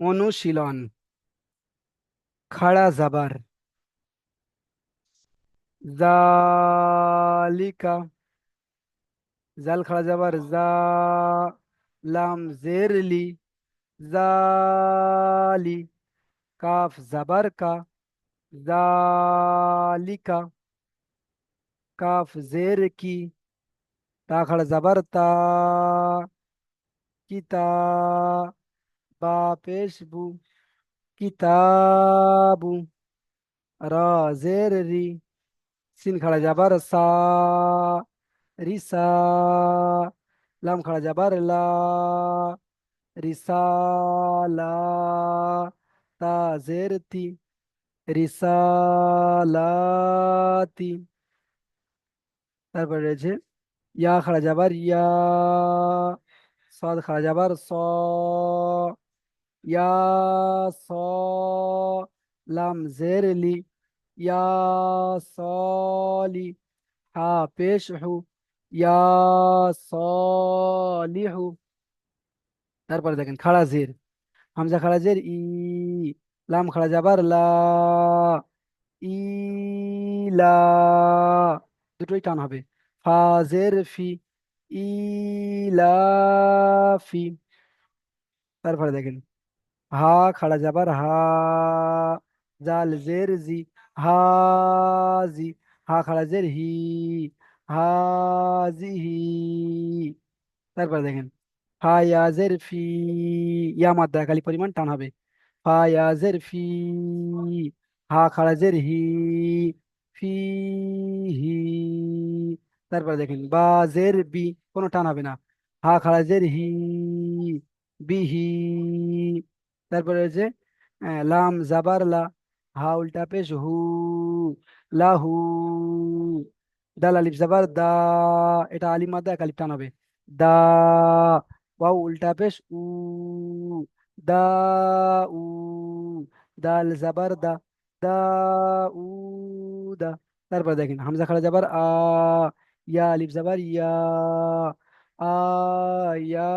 অনুশীলন। খাড়া জাবার জালিকা, জাল খাড়া জাবার জা, লাম জের লি, জালি, কাফ জাবার কা, জালিকা, কাফ জের কি, তা খাড়া জাবার তা, কিতা, বা পেশ বু, কিতাবু, রা জের রি, সিন খাড়া যাবার সা, রিসা, লাম খাড়া যাবার লা, রিসালা, তা জের তি, রিসালাতি। তারপরে রয়েছে ইয়া খাড়া যাবার ইয়া, সদ খাড়া যাবার স, ইয়া স, লাম জের লি, ইয়া সলি, হা পেশ হু, ইয়া সলিহু। তারপরে দেখেন খাড়া জের, হামজা খাড়া জের ই, লাম খাড়া যাবার লা, ইলা, দুটোই টান হবে। ফা জের ফি, ইলাফি। তারপরে দেখেন হা খাড়া যাবার হা, জাল জের জি, হাজি, হা খাড়া জের হি, হাজিহি। তারপরে দেখেন ফা ইয়াজের ফি, ইয়া মাদ্দা খালি পরিমাণ টান হবে। ফা ইয়াজের ফি, হা খারাজের হি, ফি, হি। তারপরে দেখেন বা জের বি, কোনো টান হবে না। হা খারাজের হি, বিহি। তারপরে হচ্ছে লাম জাবার লা, হা উল্টা পেশ হু, লাহু, দাল আলিফ জাবার দা, এটা আলিফ মাদ্দা এক আলিফ টান হবে। দা, ওয়াও উল্টা পেশ উ, দা, উ, দাল জাবার দা, দা, উ, দা। তারপর দেখেন হামজা খাড়া যাবার আ, ইয়া আলিফ যাবার ইয়া, আ, ইয়া,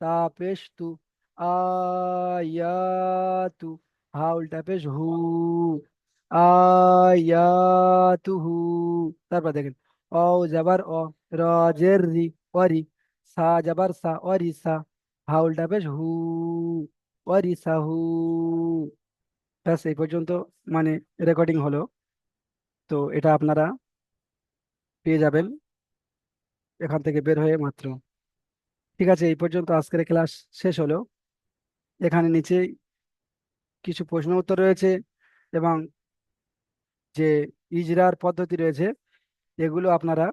তা পেশ তু, আ, ইয়া, তু, হা উল্টা পেশ হু, আ, ইয়া, তু হু। তারপর দেখেন অ যাবার অ, র জের রি, অরি, সা যাবার সা, অরিসা, হা উল্টা পেশ হু, অরিসাহু। ব্যাস এই পর্যন্ত মানে রেকর্ডিং হলো। তো এটা আপনারা পেয়ে যাবেন এখান থেকে বের হয়ে মাত্র। ঠিক আছে, এই পর্যন্ত আজকের ক্লাস শেষ হলো। এখানে নিচে কিছু প্রশ্ন উত্তর রয়েছে এবং যে ইজরার পদ্ধতি রয়েছে এগুলো আপনারা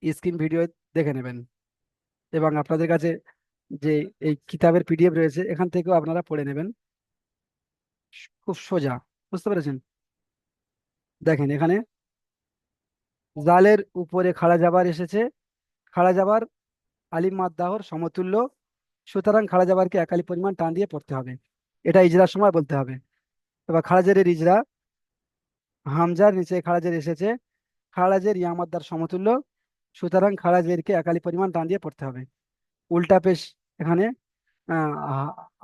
স্ক্রিন ভিডিও দেখে নেবেন, এবং আপনাদের কাছে যে এই কিতাবের পিডিএফ রয়েছে এখান থেকেও আপনারা পড়ে নেবেন। খুব সোজা, বুঝতে পেরেছেন? দেখেন এখানে জালের উপরে খাড়া জাবার এসেছে, খাড়া জাবার আলিফ মাদ্দাহর সমতুল্য, সুতরাং খাড়া জাবারকে একালি পরিমাণ টান দিয়ে পড়তে হবে। এটা ইজরার সময় বলতে হবে। এবার খাড়াজেরের ইজরা, হামজার নিচে খাড়াজের এসেছে, খাড়াজের ইয়ামাদ্দার সমতুল্য, সুতরাং খাড়াজেরকে একালি পরিমাণ টান দিয়ে পড়তে হবে। উল্টা পেশ, এখানে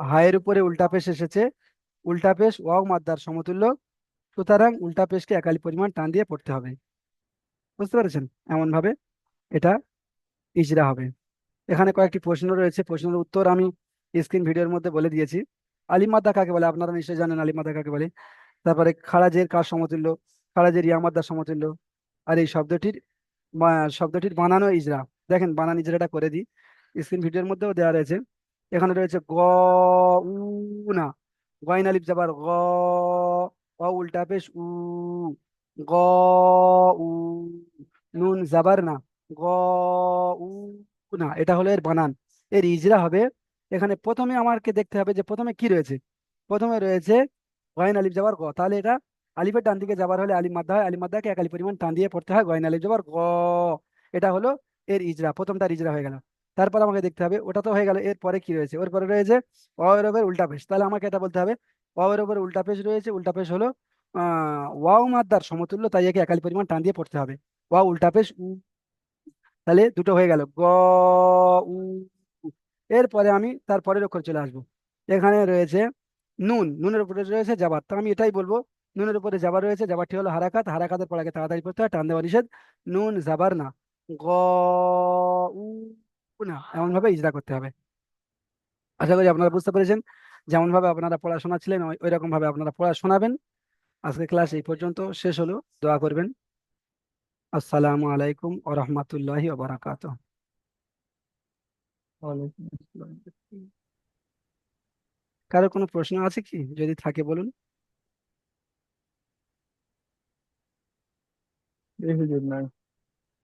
হায়ের উপরে উল্টা পেশ এসেছে, উল্টা পেশ ওয়াও মাদ্দার সমতুল্য, সুতরাং উল্টা পেশকে একালি পরিমাণ টান দিয়ে পড়তে হবে। বুঝতে পেরেছেন? এমন ভাবে এটা ইজরা হবে। এখানে কয়েকটি প্রশ্ন রয়েছে, প্রশ্নের উত্তর আমি স্ক্রিন ভিডিওর মধ্যে বলে দিয়েছি। আলিমাদ্দা কাকে বলে আপনারা নিশ্চয়ই জানেন, আলিমাদ্দা কাকে বলে। তারপরে খারাজের কার সমতুল্য, খারাজের ইয়ামাদ্দার সমতুল্য। আর এই শব্দটির বানানো ইজরা, দেখেন বানান ইজরাটা করে দিই, স্ক্রিন ভিডিওর মধ্যেও দেওয়া রয়েছে। এখানে রয়েছে গ, উ না, গয়ন আলিফ যাবার গ, অ উল্টা পেশ উ, গ, উ, নুন যাবার না, গ, উ, না, এটা হলো এর বানান। এর ইজরা হবে, এখানে প্রথমে আমাকে দেখতে হবে যে প্রথমে কি রয়েছে। প্রথমে রয়েছে গয়ন আলিফ যাবার গ, তাহলে এটা আলিফের ডান দিকে যাবার হলে আলিফ মাদ্দা হয়, আলিফ মাদ্দাকে এক আলিফ পরিমাণ টান দিয়ে পড়তে হয়, গয়ন আলিফ যাবার গ। এটা হলো এর ইজরা, প্রথমটার ইজরা হয়ে গেল। তারপর আমাকে দেখতে হবে, ওটা তো হয়ে গেল, এর পরে কি রয়েছে, ওর পরে রয়েছে ওয়াও এর উপর উল্টা পেশ, তাহলে আমাকে এটা বলতে হবে ওয়াও এর উপর উল্টা পেশ রয়েছে, উল্টা পেশ হলো ওয়াও মাদ্দার সমতুল্য, তাই একে একালি পরিমাণ টান দিয়ে পড়তে হবে। ওয়াও উল্টা পেশ উ, তাহলে দুটো হয়ে গেল গ, উ, উ। এরপরে আমি তার পরের অক্ষর চলে আসবো। এখানে রয়েছে নুন, নুনের উপরে রয়েছে জাবার, তো আমি এটাই বলবো নুনের উপরে জাবার রয়েছে, জাবারটি হলো হারাকাত, হারাকাতের পর আগে তাড়াতাড়ি পড়তে হয়, টান দেওয়া নিষেধ। নুন জাবার না, গ উ না, এমন ভাবে ইজরা করতে হবে। আশা করি আপনারা বুঝতে পেরেছেন। যেমন ভাবে আপনারা পড়াশোনা ছিলেন ওই রকম ভাবে আপনারা পড়া শোনাবেন। আজকে ক্লাস এই পর্যন্ত শেষ হলো। দোয়া করবেন। আসসালামু আলাইকুম ওয়া রাহমাতুল্লাহি ওয়া বারাকাতুহু। ওয়ালাইকুম আসসালাম। কারো কোনো প্রশ্ন আছে কি? যদি থাকে বলুন। এই হুজুর নাই।